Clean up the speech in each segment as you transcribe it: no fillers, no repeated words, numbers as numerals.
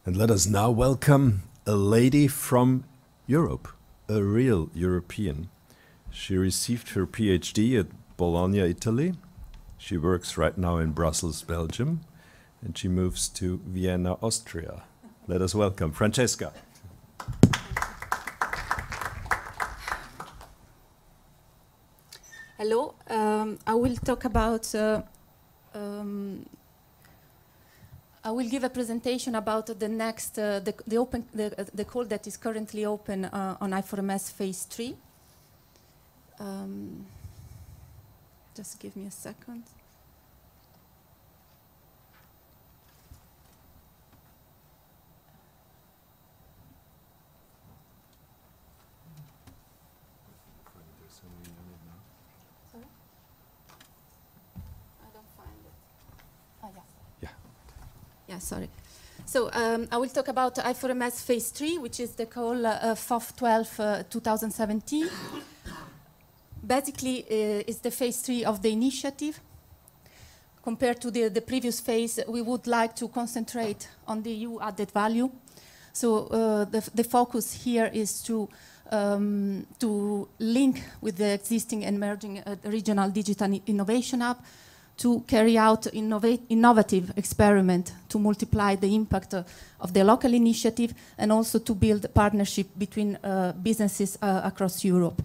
And let us now welcome a lady from Europe, a real European. She received her PhD at Bologna, Italy. She works right now in Brussels, Belgium, and she moves to Vienna, Austria. Let us welcome Francesca. Hello, I will talk about, I will give a presentation about the next, the call that is currently open on I4MS Phase 3. Just give me a second. Yeah, sorry. So I will talk about I4MS Phase 3, which is the call FOF 2017. Basically, it's the Phase 3 of the initiative. Compared to the previous phase, we would like to concentrate on the EU added value. So the focus here is to link with the existing emerging regional digital innovation hub, to carry out innovative experiment to multiply the impact of the local initiative, and also to build partnership between businesses across Europe.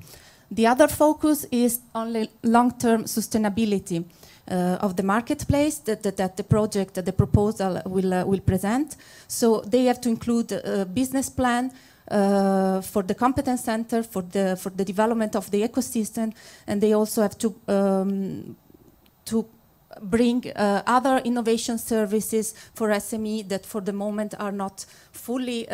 The other focus is on the long-term sustainability of the marketplace that the project, the proposal will present. So they have to include a business plan for the competence center, for the development of the ecosystem, and they also have to bring other innovation services for SME that for the moment are not fully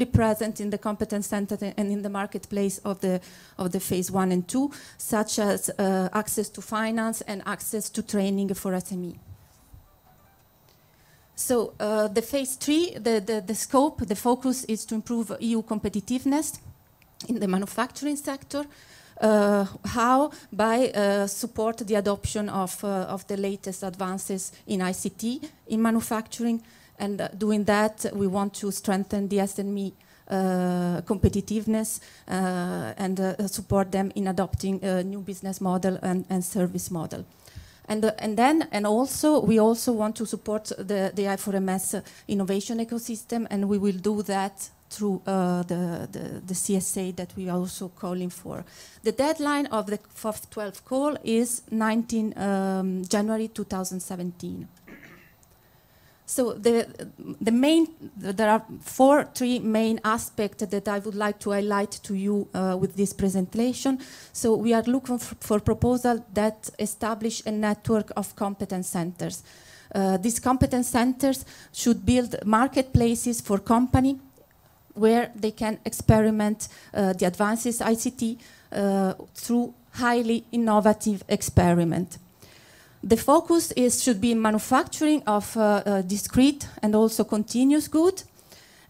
present in the competence center and in the marketplace of the phase 1 and 2, such as access to finance and access to training for SME. So the phase 3, the scope, the focus is to improve EU competitiveness in the manufacturing sector. How? By support the adoption of the latest advances in ICT in manufacturing, and doing that we want to strengthen the SME competitiveness and support them in adopting a new business model and service model. And also we also want to support the I4MS innovation ecosystem, and we will do that through the CSA that we are also calling for. The deadline of the FOF 12 call is 19 January 2017. So there are three main aspects that I would like to highlight to you with this presentation. So we are looking for proposals that establish a network of competence centers. These competence centers should build marketplaces for companies where they can experiment the advances ICT through highly innovative experiment. The focus should be manufacturing of discrete and also continuous good.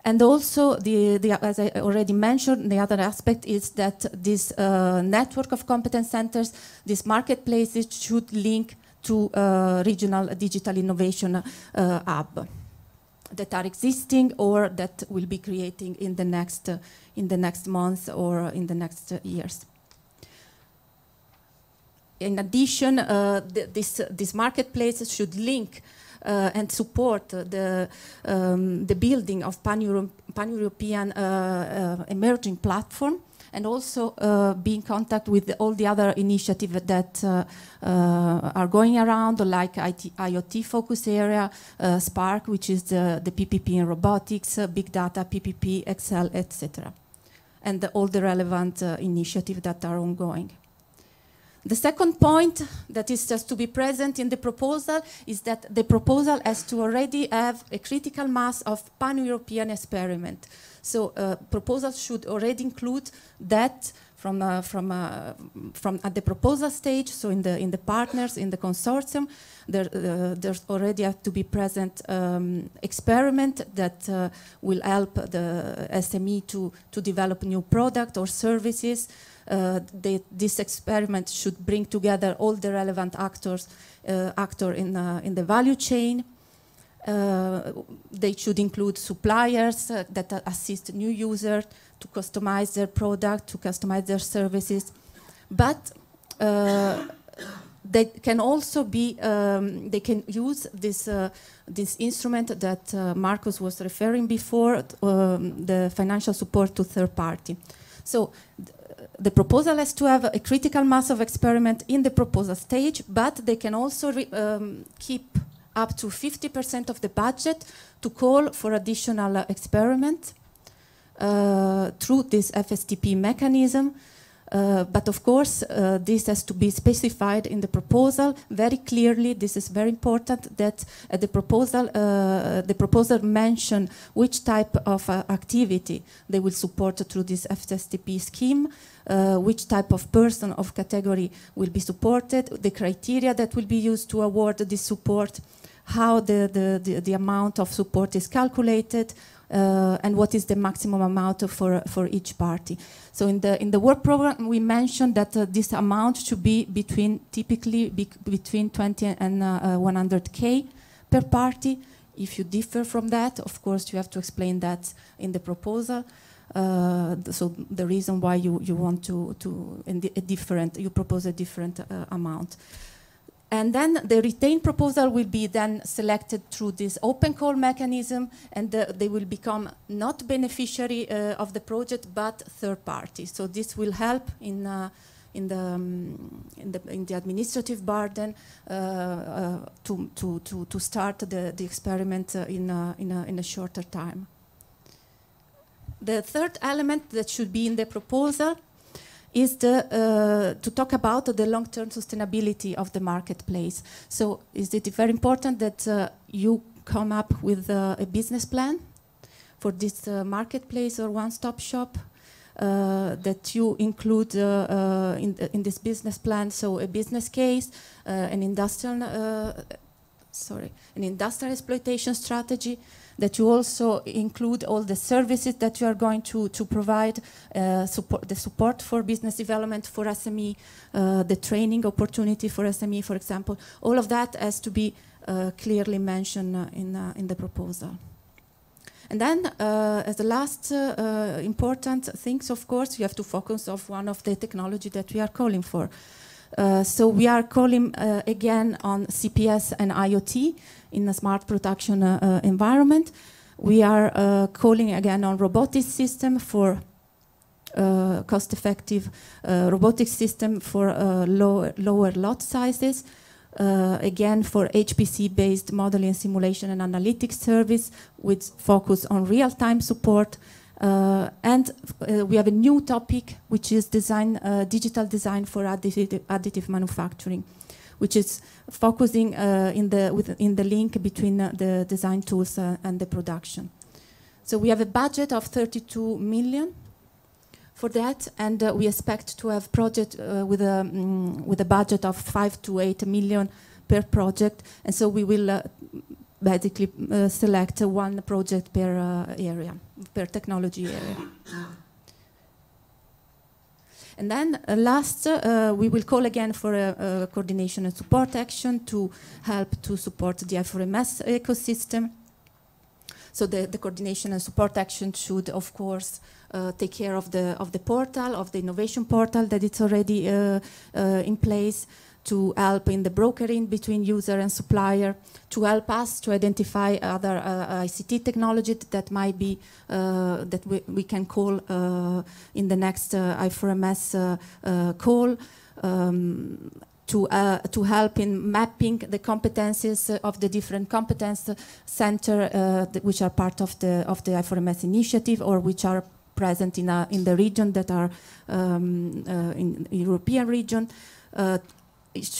And also, as I already mentioned, the other aspect is that this network of competence centers, these marketplaces should link to regional digital innovation hub that are existing or that will be creating in the next months or in the next years. In addition, this marketplace should link and support the building of pan-European emerging platform, and also be in contact with all the other initiatives that are going around, like IoT focus area, Spark, which is the PPP in robotics, Big Data, PPP, Excel, etc. And all the relevant initiatives that are ongoing. The second point that is just to be present in the proposal is that the proposal has to already have a critical mass of pan-European experiment. So proposals should already include that from at the proposal stage. So in the partners, in the consortium, there's already have to be present experiment that will help the SME to develop new product or services. This experiment should bring together all the relevant actors in the value chain. They should include suppliers that assist new users to customize their product, to customize their services. But they can also be, they can use this instrument that Marcus was referring before, the financial support to third party. So the proposal has to have a critical mass of experiment in the proposal stage, but they can also keep up to 50% of the budget to call for additional experiment through this FSTP mechanism. But of course, this has to be specified in the proposal very clearly. This is very important that the proposal mention which type of activity they will support through this FSTP scheme, which type of person of category will be supported, the criteria that will be used to award this support, how the amount of support is calculated, and what is the maximum amount for each party. So in the work program, we mentioned that this amount should be typically between 20 and 100K per party. If you differ from that, of course, you have to explain that in the proposal. So the reason why you want you propose a different amount. And then the retained proposal will be then selected through this open call mechanism, and they will become not beneficiary of the project, but third party. So this will help in the administrative burden to start the experiment in a shorter time. The third element that should be in the proposal is to talk about the long-term sustainability of the marketplace. So is it very important that you come up with a business plan for this marketplace or one-stop shop, that you include in this business plan, so a business case, an industrial exploitation strategy, that you also include all the services that you are going to provide, the support for business development for SME, the training opportunity for SME, for example. All of that has to be clearly mentioned in the proposal. And then, as the last important things, of course, you have to focus on one of the technology that we are calling for. So we are calling again on CPS and IoT in a smart production environment. We are calling again on robotics system for cost-effective robotics system for lower lot sizes. Again, for HPC-based modeling, simulation, and analytics service with focus on real-time support. And we have a new topic, which is digital design for additive manufacturing, which is focusing in the link between the design tools and the production. So we have a budget of 32 million for that, and we expect to have project with a budget of 5 to 8 million per project, and so we will basically select one project per area, per technology area. And then last, we will call again for a coordination and support action to help to support the I4MS ecosystem. So the coordination and support action should, of course, take care of the portal, of the innovation portal that it's already in place, to help in the brokering between user and supplier, to help us to identify other ICT technology that might be, that we can call in the next I4MS call, to help in mapping the competencies of the different competence center which are part of the I4MS initiative, or which are present in the region that are in European region.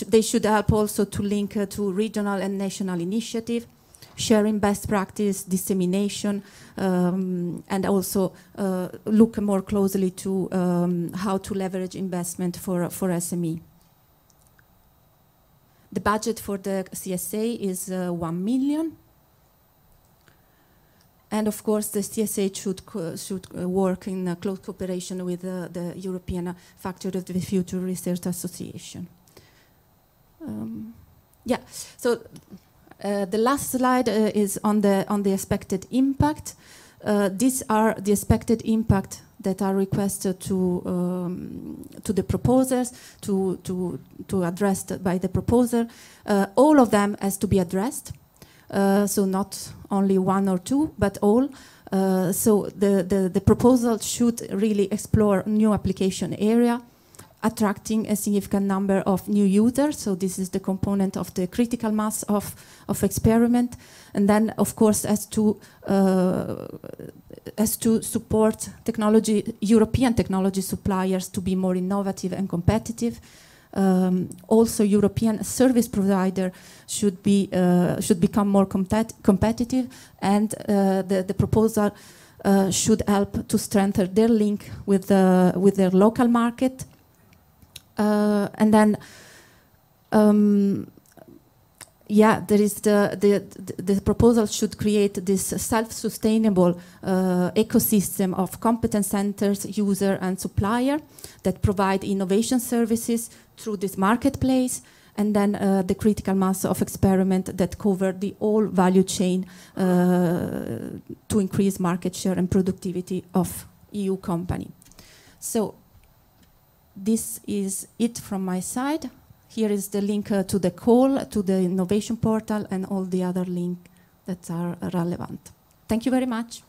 They should help also to link to regional and national initiative, sharing best practice, dissemination, and also look more closely to how to leverage investment for SME. The budget for the CSA is 1 million. And of course, the CSA should work in close cooperation with the European Factory of the Future Research Association. Yeah, so The last slide is on the expected impact. These are the expected impact that are requested to the proposers, to addressed by the proposer. All of them has to be addressed, so not only one or two, but all. So the proposal should really explore new application area, attracting a significant number of new users. So this is the component of the critical mass of experiment. And then, of course, as to support European technology suppliers to be more innovative and competitive. Also, European service provider should become more competitive, and the proposal should help to strengthen their link with their local market. And then, there is the proposal should create this self-sustainable ecosystem of competence centers, user and supplier that provide innovation services through this marketplace, and then the critical mass of experiment that cover the whole value chain to increase market share and productivity of EU company. So this is it from my side. Here is the link to the call, to the innovation portal, and all the other links that are relevant. Thank you very much.